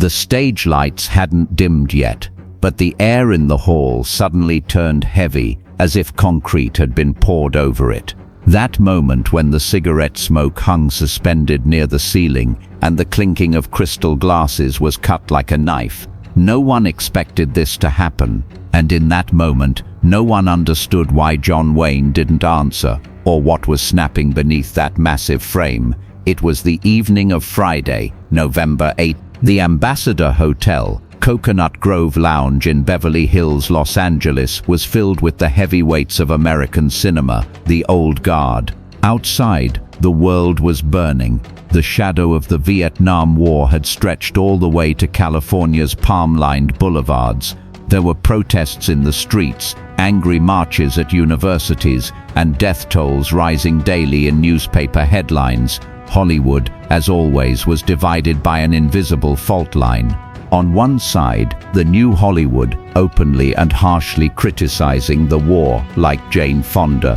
The stage lights hadn't dimmed yet, but the air in the hall suddenly turned heavy, as if concrete had been poured over it. That moment when the cigarette smoke hung suspended near the ceiling and the clinking of crystal glasses was cut like a knife. No one expected this to happen, and in that moment, no one understood why John Wayne didn't answer, or what was snapping beneath that massive frame. It was the evening of Friday, November 8th. The Ambassador Hotel, Coconut Grove Lounge in Beverly Hills, Los Angeles, was filled with the heavyweights of American cinema, the old guard. Outside, the world was burning. The shadow of the Vietnam War had stretched all the way to California's palm-lined boulevards. There were protests in the streets, angry marches at universities, and death tolls rising daily in newspaper headlines. Hollywood, as always, was divided by an invisible fault line. On one side, the new Hollywood, openly and harshly criticizing the war like Jane Fonda.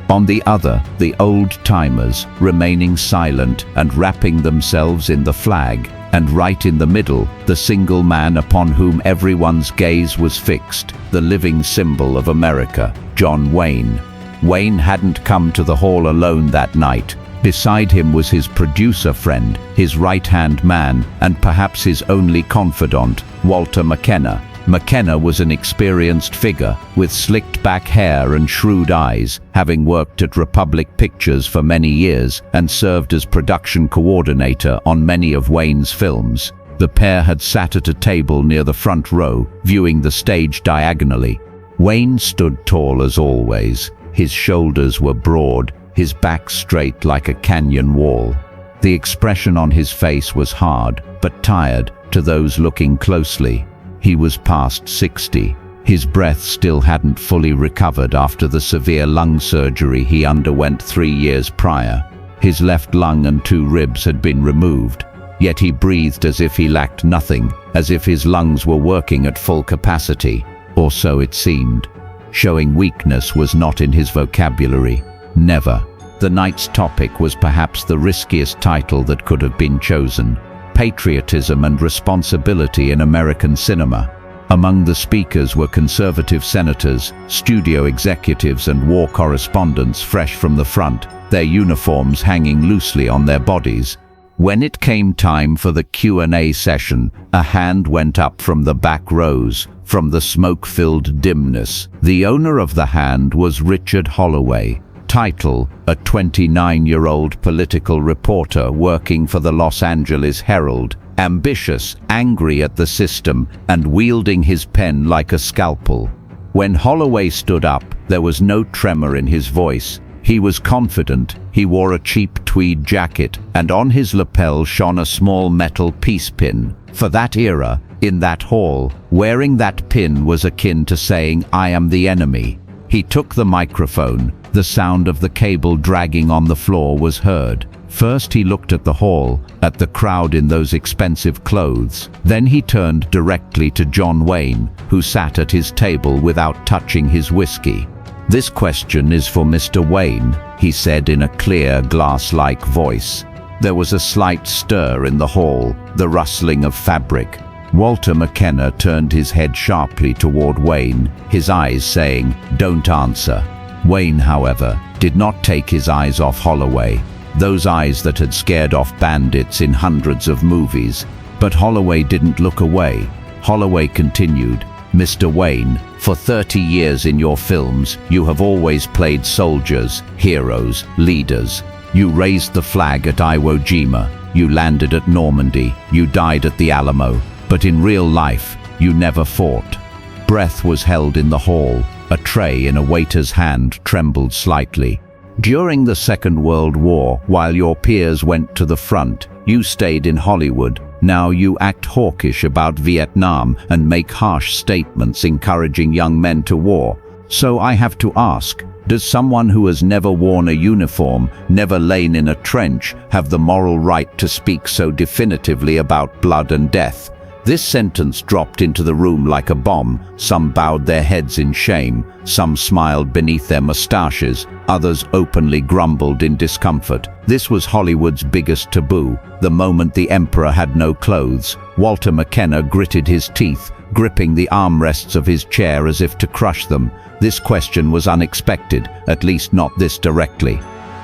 On the other, the old-timers, remaining silent and wrapping themselves in the flag. And right in the middle, the single man upon whom everyone's gaze was fixed, the living symbol of America, John Wayne. Wayne hadn't come to the hall alone that night. Beside him was his producer friend, his right-hand man, and perhaps his only confidant, Walter McKenna. McKenna was an experienced figure, with slicked-back hair and shrewd eyes, having worked at Republic Pictures for many years and served as production coordinator on many of Wayne's films. The pair had sat at a table near the front row, viewing the stage diagonally. Wayne stood tall as always. His shoulders were broad, his back straight like a canyon wall. The expression on his face was hard, but tired, to those looking closely. He was past 60. His breath still hadn't fully recovered after the severe lung surgery he underwent 3 years prior. His left lung and 2 ribs had been removed, yet he breathed as if he lacked nothing, as if his lungs were working at full capacity, or so it seemed. Showing weakness was not in his vocabulary. Never. The night's topic was perhaps the riskiest title that could have been chosen: Patriotism and Responsibility in American Cinema. Among the speakers were conservative senators, studio executives, and war correspondents fresh from the front, their uniforms hanging loosely on their bodies. When it came time for the Q&A session, a hand went up from the back rows, from the smoke-filled dimness. The owner of the hand was Richard Holloway. Title: a 29-year-old political reporter working for the Los Angeles Herald, ambitious, angry at the system, and wielding his pen like a scalpel. When Holloway stood up, there was no tremor in his voice. He was confident. He wore a cheap tweed jacket, and on his lapel shone a small metal peace pin. For that era, in that hall, wearing that pin was akin to saying, "I am the enemy." He took the microphone. The sound of the cable dragging on the floor was heard. First he looked at the hall, at the crowd in those expensive clothes. Then he turned directly to John Wayne, who sat at his table without touching his whiskey. "This question is for Mr. Wayne," he said in a clear, glass-like voice. There was a slight stir in the hall, the rustling of fabric. Walter McKenna turned his head sharply toward Wayne, his eyes saying, "Don't answer." Wayne, however, did not take his eyes off Holloway, those eyes that had scared off bandits in hundreds of movies. But Holloway didn't look away. Holloway continued, "Mr. Wayne, for 30 years in your films, you have always played soldiers, heroes, leaders. You raised the flag at Iwo Jima, you landed at Normandy, you died at the Alamo. But in real life, you never fought." Breath was held in the hall. A tray in a waiter's hand trembled slightly. "During the Second World War, while your peers went to the front, you stayed in Hollywood. Now you act hawkish about Vietnam and make harsh statements encouraging young men to war. So I have to ask, does someone who has never worn a uniform, never lain in a trench, have the moral right to speak so definitively about blood and death? This sentence dropped into the room like a bomb. Some bowed their heads in shame, some smiled beneath their mustaches, others openly grumbled in discomfort. This was Hollywood's biggest taboo. The moment the emperor had no clothes, Walter McKenna gritted his teeth, gripping the armrests of his chair as if to crush them. This question was unexpected, at least not this directly.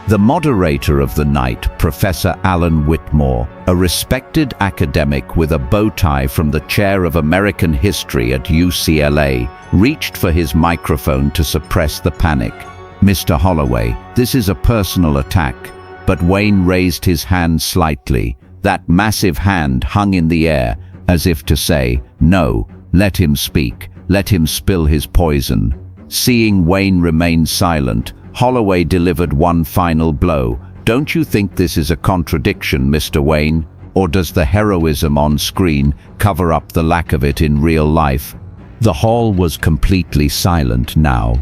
The moderator of the night, Professor Alan Whitmore, a respected academic with a bow tie from the Chair of American History at UCLA, reached for his microphone to suppress the panic. "Mr. Holloway, this is a personal attack." But Wayne raised his hand slightly. That massive hand hung in the air, as if to say, "No, let him speak, let him spill his poison." Seeing Wayne remain silent, Holloway delivered one final blow. "Don't you think this is a contradiction, Mr. Wayne? Or does the heroism on screen cover up the lack of it in real life?" The hall was completely silent now.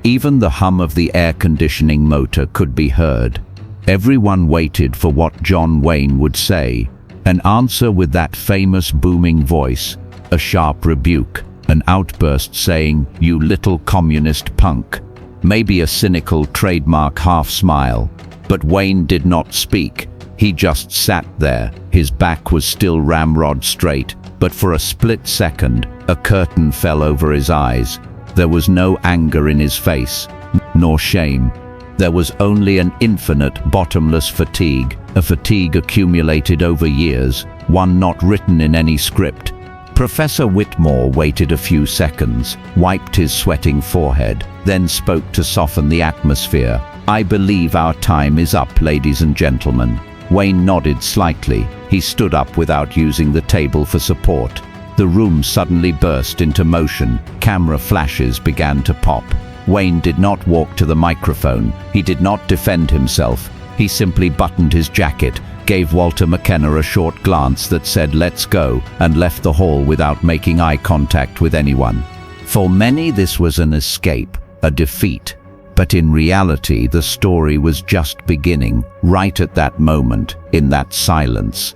Even the hum of the air conditioning motor could be heard. Everyone waited for what John Wayne would say. An answer with that famous booming voice, a sharp rebuke, an outburst saying, "You little communist punk." Maybe a cynical trademark half-smile. But Wayne did not speak. He just sat there. His back was still ramrod straight, but for a split second, a curtain fell over his eyes. There was no anger in his face, nor shame. There was only an infinite, bottomless fatigue, a fatigue accumulated over years, one not written in any script. Professor Whitmore waited a few seconds, wiped his sweating forehead, then spoke to soften the atmosphere. "I believe our time is up, ladies and gentlemen." Wayne nodded slightly. He stood up without using the table for support. The room suddenly burst into motion. Camera flashes began to pop. Wayne did not walk to the microphone. He did not defend himself. He simply buttoned his jacket, gave Walter McKenna a short glance that said "let's go," and left the hall without making eye contact with anyone. For many this was an escape, a defeat. But in reality the story was just beginning, right at that moment, in that silence.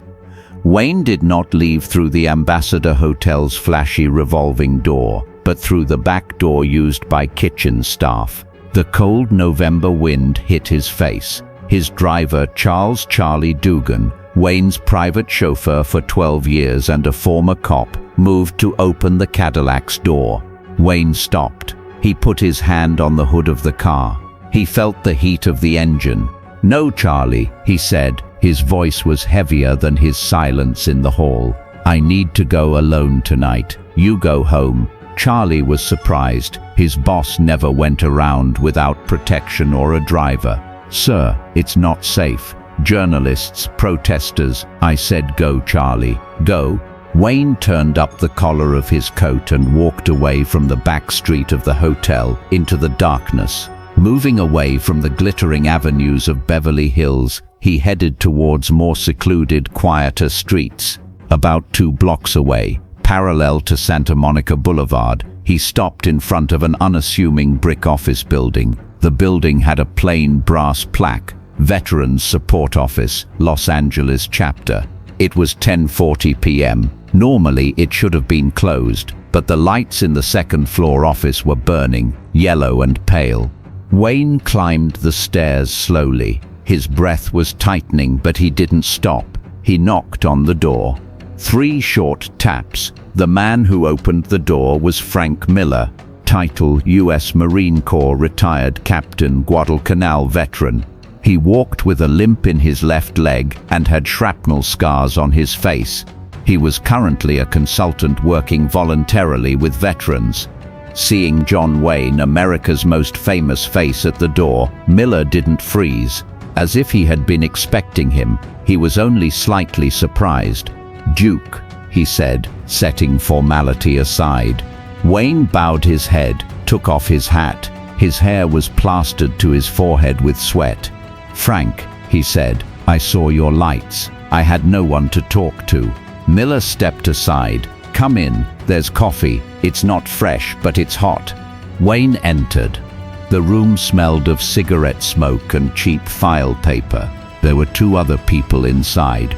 Wayne did not leave through the Ambassador Hotel's flashy revolving door, but through the back door used by kitchen staff. The cold November wind hit his face. His driver, Charles "Charlie" Dugan, Wayne's private chauffeur for 12 years and a former cop, moved to open the Cadillac's door. Wayne stopped. He put his hand on the hood of the car. He felt the heat of the engine. "No, Charlie," he said. His voice was heavier than his silence in the hall. "I need to go alone tonight. You go home." Charlie was surprised. His boss never went around without protection or a driver. "Sir, it's not safe. Journalists, protesters." "I said go, Charlie. Go." Wayne turned up the collar of his coat and walked away from the back street of the hotel into the darkness. Moving away from the glittering avenues of Beverly Hills, he headed towards more secluded, quieter streets. About 2 blocks away, parallel to Santa Monica Boulevard, he stopped in front of an unassuming brick office building. The building had a plain brass plaque, Veterans Support Office, Los Angeles Chapter. It was 10:40 p.m. Normally it should have been closed, but the lights in the second-floor office were burning, yellow and pale. Wayne climbed the stairs slowly. His breath was tightening, but he didn't stop. He knocked on the door. 3 short taps. The man who opened the door was Frank Miller, title U.S. Marine Corps retired Captain, Guadalcanal veteran. He walked with a limp in his left leg and had shrapnel scars on his face. He was currently a consultant working voluntarily with veterans. Seeing John Wayne, America's most famous face, at the door, Miller didn't freeze. As if he had been expecting him, he was only slightly surprised. "Duke," he said, setting formality aside. Wayne bowed his head, took off his hat. His hair was plastered to his forehead with sweat. "Frank," he said, "I saw your lights. I had no one to talk to." Miller stepped aside. "Come in, there's coffee. It's not fresh, but it's hot." Wayne entered. The room smelled of cigarette smoke and cheap file paper. There were 2 other people inside.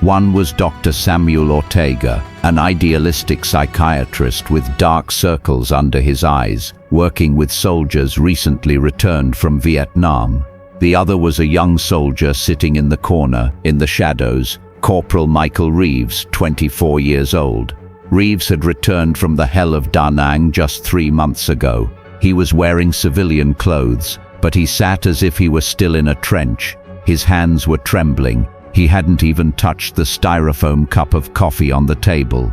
One was Dr. Samuel Ortega, an idealistic psychiatrist with dark circles under his eyes, working with soldiers recently returned from Vietnam. The other was a young soldier sitting in the corner, in the shadows, Corporal Michael Reeves, 24 years old. Reeves had returned from the hell of Da Nang just 3 months ago. He was wearing civilian clothes, but he sat as if he were still in a trench. His hands were trembling. He hadn't even touched the styrofoam cup of coffee on the table.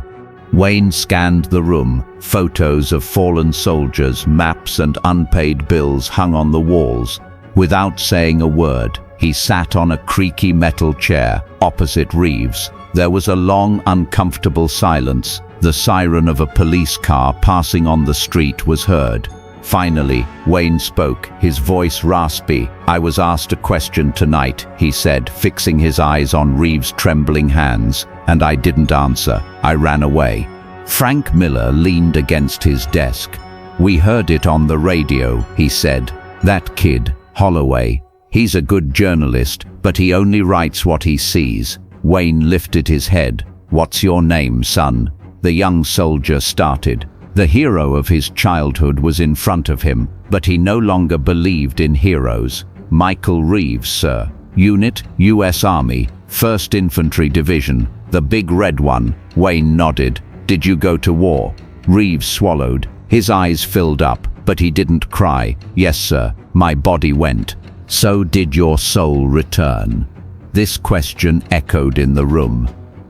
Wayne scanned the room. Photos of fallen soldiers, maps and unpaid bills hung on the walls. Without saying a word, he sat on a creaky metal chair opposite Reeves. There was a long, uncomfortable silence. The siren of a police car passing on the street was heard. Finally, Wayne spoke, his voice raspy. "I was asked a question tonight," he said, fixing his eyes on Reeves' trembling hands, "and I didn't answer. I ran away." Frank Miller leaned against his desk. "We heard it on the radio," he said. "That kid, Holloway, he's a good journalist, but he only writes what he sees." Wayne lifted his head. "What's your name, son?" The young soldier started. The hero of his childhood was in front of him, but he no longer believed in heroes. "Michael Reeves, sir. Unit, U.S. Army, 1st Infantry Division, the big red one." Wayne nodded. "Did you go to war?" Reeves swallowed. His eyes filled up, but he didn't cry. "Yes, sir. My body went." "So did your soul return?" This question echoed in the room.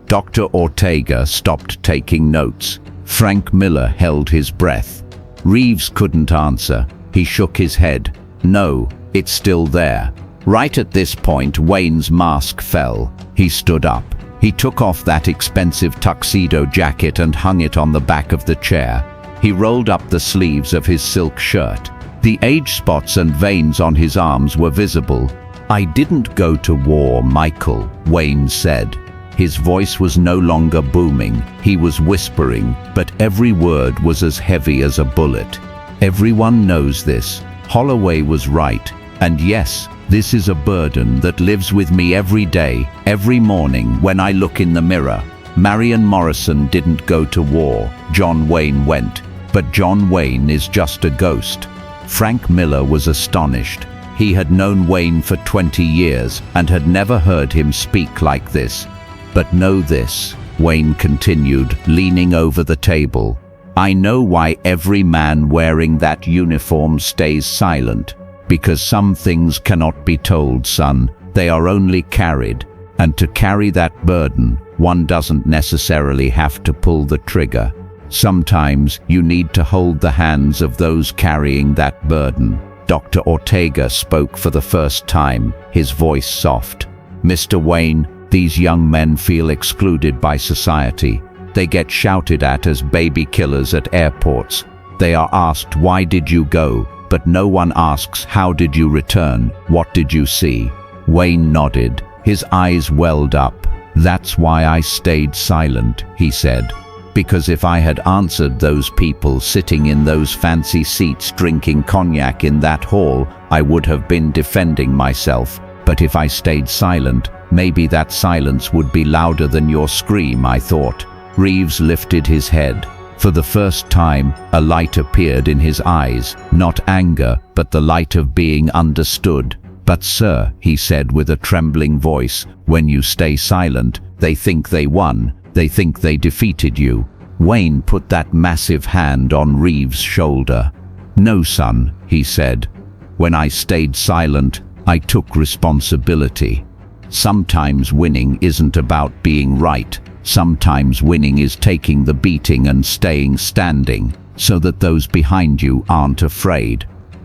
Dr. Ortega stopped taking notes. Frank Miller held his breath. Reeves couldn't answer. He shook his head. "No, it's still there." Right at this point, Wayne's mask fell. He stood up. He took off that expensive tuxedo jacket and hung it on the back of the chair. He rolled up the sleeves of his silk shirt. The age spots and veins on his arms were visible. "I didn't go to war, Michael," Wayne said. His voice was no longer booming. He was whispering, but every word was as heavy as a bullet. "Everyone knows this. Holloway was right. And yes, this is a burden that lives with me every day, every morning when I look in the mirror. Marion Morrison didn't go to war. John Wayne went. But John Wayne is just a ghost." Frank Miller was astonished. He had known Wayne for 20 years and had never heard him speak like this. "But know this," Wayne continued, leaning over the table. "I know why every man wearing that uniform stays silent. Because some things cannot be told, son. They are only carried. And to carry that burden, one doesn't necessarily have to pull the trigger. Sometimes you need to hold the hands of those carrying that burden." Dr. Ortega spoke for the first time, his voice soft. "Mr. Wayne, these young men feel excluded by society. They get shouted at as baby killers at airports. They are asked, 'Why did you go?' But no one asks, 'How did you return? What did you see?'" Wayne nodded. His eyes welled up. "That's why I stayed silent," he said. "Because if I had answered those people sitting in those fancy seats drinking cognac in that hall, I would have been defending myself. But if I stayed silent, maybe that silence would be louder than your scream," I thought. Reeves lifted his head. For the first time, a light appeared in his eyes, not anger, but the light of being understood. "But sir," he said with a trembling voice, "when you stay silent, they think they won. They think they defeated you." Wayne put that massive hand on Reeves' shoulder. "No, son," he said. "When I stayed silent, I took responsibility. Sometimes winning isn't about being right. Sometimes winning is taking the beating and staying standing, so that those behind you aren't afraid."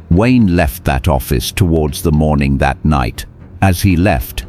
Wayne left that office towards the morning that night. As he left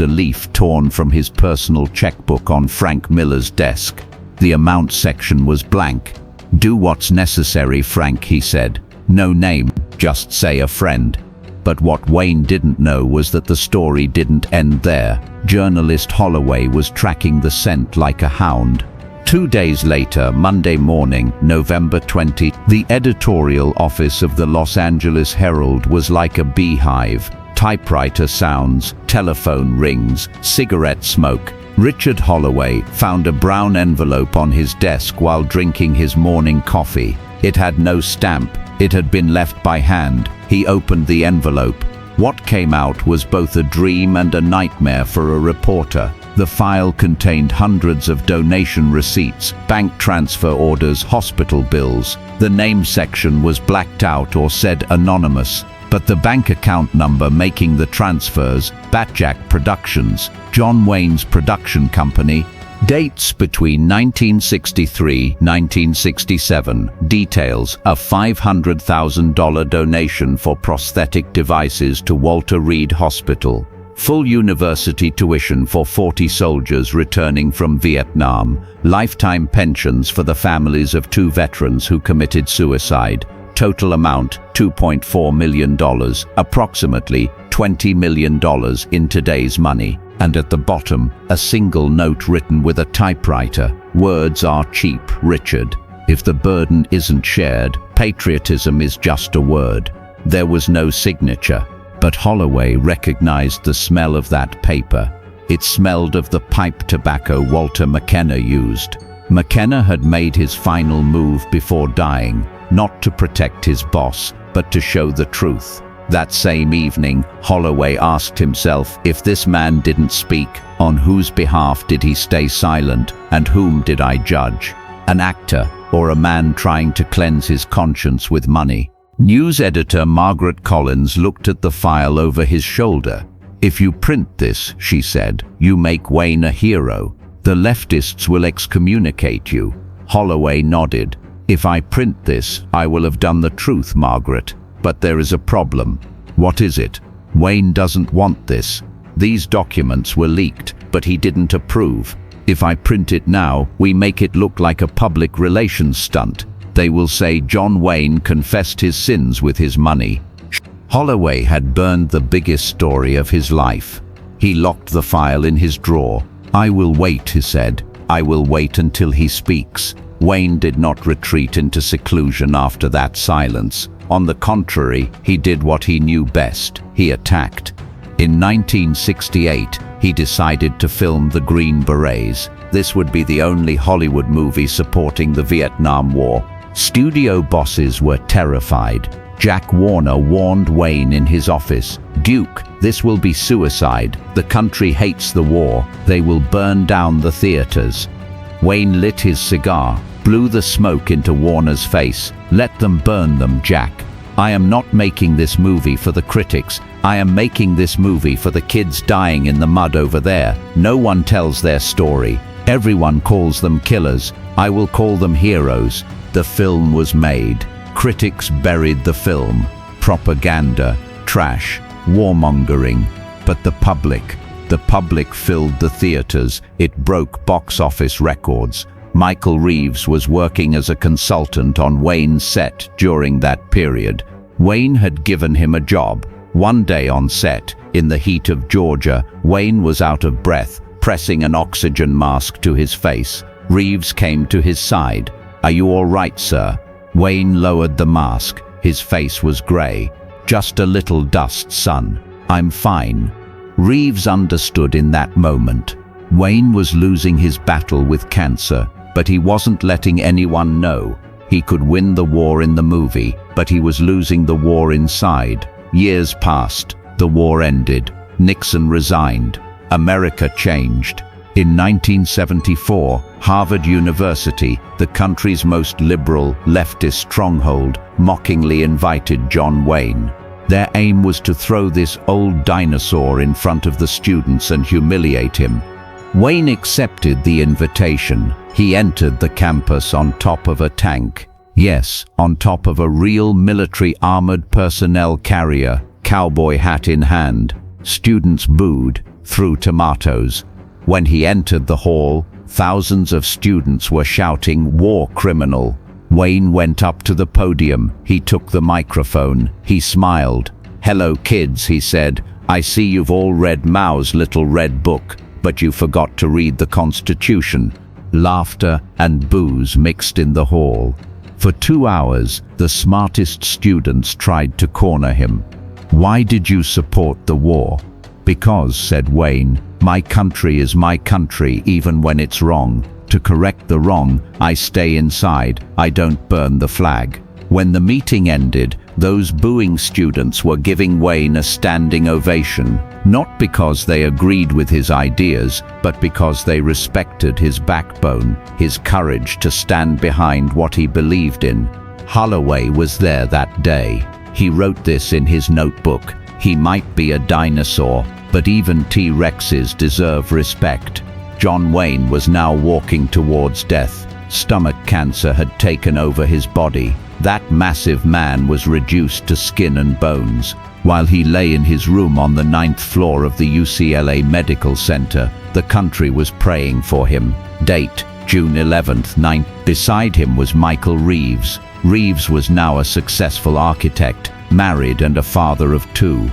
a leaf torn from his personal checkbook on Frank Miller's desk. The amount section was blank. "Do what's necessary, Frank," he said. "No name, just say a friend." But what Wayne didn't know was that the story didn't end there. Journalist Holloway was tracking the scent like a hound. 2 days later, Monday morning, November 20, the editorial office of the Los Angeles Herald was like a beehive. Typewriter sounds, telephone rings, cigarette smoke. Richard Holloway found a brown envelope on his desk while drinking his morning coffee. It had no stamp. It had been left by hand. He opened the envelope. What came out was both a dream and a nightmare for a reporter. The file contained hundreds of donation receipts, bank transfer orders, hospital bills. The name section was blacked out or said anonymous, but the bank account number making the transfers, Batjack Productions, John Wayne's production company, dates between 1963-1967, details a $500,000 donation for prosthetic devices to Walter Reed Hospital, full university tuition for 40 soldiers returning from Vietnam, lifetime pensions for the families of 2 veterans who committed suicide, total amount $2.4 million, approximately $20 million in today's money. And at the bottom, a single note written with a typewriter. Words are cheap, Richard. If the burden isn't shared, patriotism is just a word. There was no signature, but Holloway recognized the smell of that paper. It smelled of the pipe tobacco Walter McKenna used. McKenna had made his final move before dying, not to protect his boss, but to show the truth. That same evening, Holloway asked himself, if this man didn't speak, on whose behalf did he stay silent, and whom did I judge? An actor, or a man trying to cleanse his conscience with money? News editor Margaret Collins looked at the file over his shoulder. If you print this, she said, you make Wayne a hero. The leftists will excommunicate you. Holloway nodded. If I print this, I will have done the truth, Margaret. But there is a problem. What is it? Wayne doesn't want this. These documents were leaked, but he didn't approve. If I print it now, we make it look like a public relations stunt. They will say John Wayne confessed his sins with his money. Holloway had burned the biggest story of his life. He locked the file in his drawer. I will wait, he said. I will wait until he speaks. Wayne did not retreat into seclusion after that silence. On the contrary, he did what he knew best. He attacked. In 1968, he decided to film the Green Berets. This would be the only Hollywood movie supporting the Vietnam War. Studio bosses were terrified. Jack Warner warned Wayne in his office, "Duke, this will be suicide. The country hates the war. They will burn down the theaters." Wayne lit his cigar, blew the smoke into Warner's face. "Let them burn them, Jack. I am not making this movie for the critics. I am making this movie for the kids dying in the mud over there. No one tells their story. Everyone calls them killers. I will call them heroes." The film was made. Critics buried the film. Propaganda, trash, warmongering. But the public filled the theaters. It broke box office records. Michael Reeves was working as a consultant on Wayne's set during that period. Wayne had given him a job. One day on set, in the heat of Georgia, Wayne was out of breath, pressing an oxygen mask to his face. Reeves came to his side. "Are you all right, sir?" Wayne lowered the mask. His face was gray. "Just a little dust, son. I'm fine." Reeves understood in that moment. Wayne was losing his battle with cancer, but he wasn't letting anyone know. He could win the war in the movie, but he was losing the war inside. Years passed. The war ended. Nixon resigned. America changed. In 1974, Harvard University, the country's most liberal, leftist stronghold, mockingly invited John Wayne. Their aim was to throw this old dinosaur in front of the students and humiliate him. Wayne accepted the invitation. He entered the campus on top of a tank. Yes, on top of a real military armored personnel carrier, cowboy hat in hand. Students booed, threw tomatoes. When he entered the hall, thousands of students were shouting, "War criminal." Wayne went up to the podium. He took the microphone. He smiled. "Hello, kids," he said. "I see you've all read Mao's little red book, but you forgot to read the Constitution." Laughter and boos mixed in the hall. For 2 hours, the smartest students tried to corner him. "Why did you support the war?" "Because," said Wayne, "my country is my country even when it's wrong. To correct the wrong, I stay inside, I don't burn the flag." When the meeting ended, those booing students were giving Wayne a standing ovation, not because they agreed with his ideas, but because they respected his backbone, his courage to stand behind what he believed in. Holloway was there that day. He wrote this in his notebook: "He might be a dinosaur, but even T-Rexes deserve respect." John Wayne was now walking towards death. Stomach cancer had taken over his body. That massive man was reduced to skin and bones. While he lay in his room on the 9th floor of the UCLA Medical Center, the country was praying for him. Date: June 11th, 9. Beside him was Michael Reeves. Reeves was now a successful architect, married and a father of 2.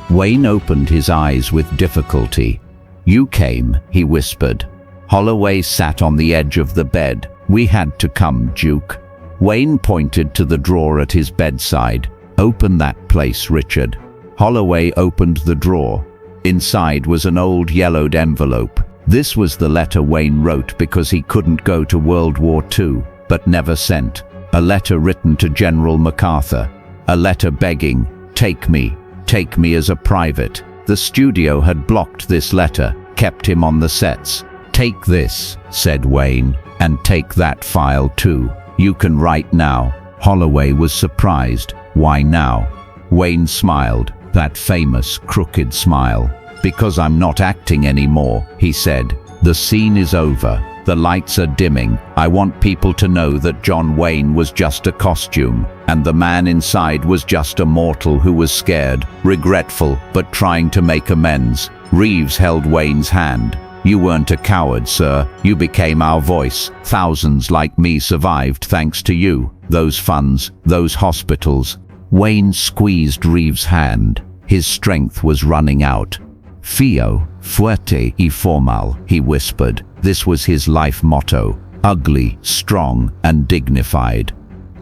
Wayne opened his eyes with difficulty. "You came," he whispered. Holloway sat on the edge of the bed. "We had to come, Duke." Wayne pointed to the drawer at his bedside. "Open that place, Richard." Holloway opened the drawer. Inside was an old yellowed envelope. This was the letter Wayne wrote because he couldn't go to World War II, but never sent. A letter written to General MacArthur. A letter begging, take me as a private." The studio had blocked this letter, kept him on the sets. "Take this," said Wayne, "and take that file too. You can write now." Holloway was surprised. "Why now?" Wayne smiled, that famous, crooked smile. "Because I'm not acting anymore," he said. "The scene is over. The lights are dimming. I want people to know that John Wayne was just a costume, and the man inside was just a mortal who was scared, regretful, but trying to make amends." Reeves held Wayne's hand. "You weren't a coward, sir. You became our voice. Thousands like me survived thanks to you. Those funds, those hospitals." Wayne squeezed Reeves' hand. His strength was running out. "Fio, fuerte y formal," he whispered. This was his life motto: ugly, strong, and dignified.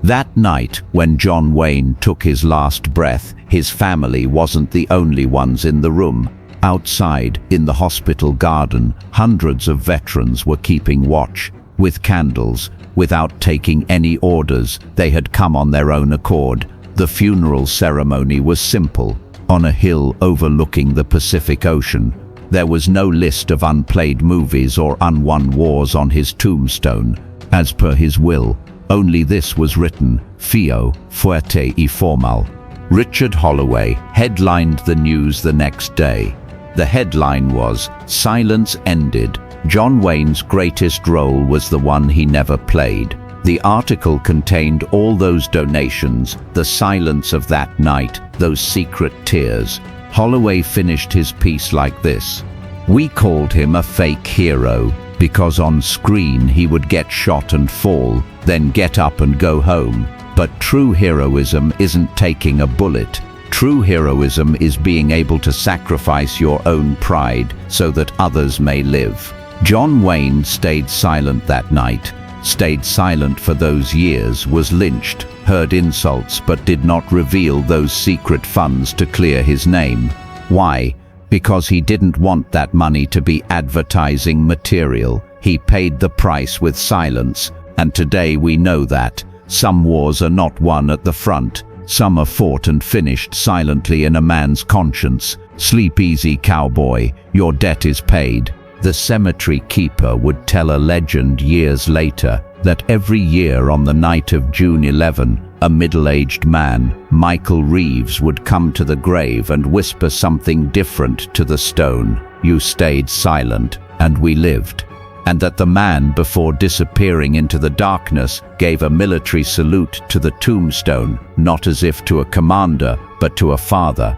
That night, when John Wayne took his last breath, his family wasn't the only ones in the room. Outside, in the hospital garden, hundreds of veterans were keeping watch. With candles, without taking any orders, they had come on their own accord. The funeral ceremony was simple. On a hill overlooking the Pacific Ocean, there was no list of unplayed movies or unwon wars on his tombstone. As per his will, only this was written: Fio, fuerte y formal. Richard Holloway headlined the news the next day. The headline was, "Silence Ended. John Wayne's greatest role was the one he never played." The article contained all those donations, the silence of that night, those secret tears. Holloway finished his piece like this: "We called him a fake hero because on screen he would get shot and fall, then get up and go home. But true heroism isn't taking a bullet. True heroism is being able to sacrifice your own pride so that others may live." John Wayne stayed silent that night, stayed silent for those years, was lynched, heard insults, but did not reveal those secret funds to clear his name. Why? Because he didn't want that money to be advertising material. He paid the price with silence, and today we know that. Some wars are not won at the front. Some are fought and finished silently in a man's conscience. Sleep easy, cowboy, your debt is paid. The cemetery keeper would tell a legend years later that every year on the night of June 11, a middle-aged man, Michael Reeves, would come to the grave and whisper something different to the stone. "You stayed silent, and we lived." And that the man, before disappearing into the darkness, gave a military salute to the tombstone, not as if to a commander, but to a father.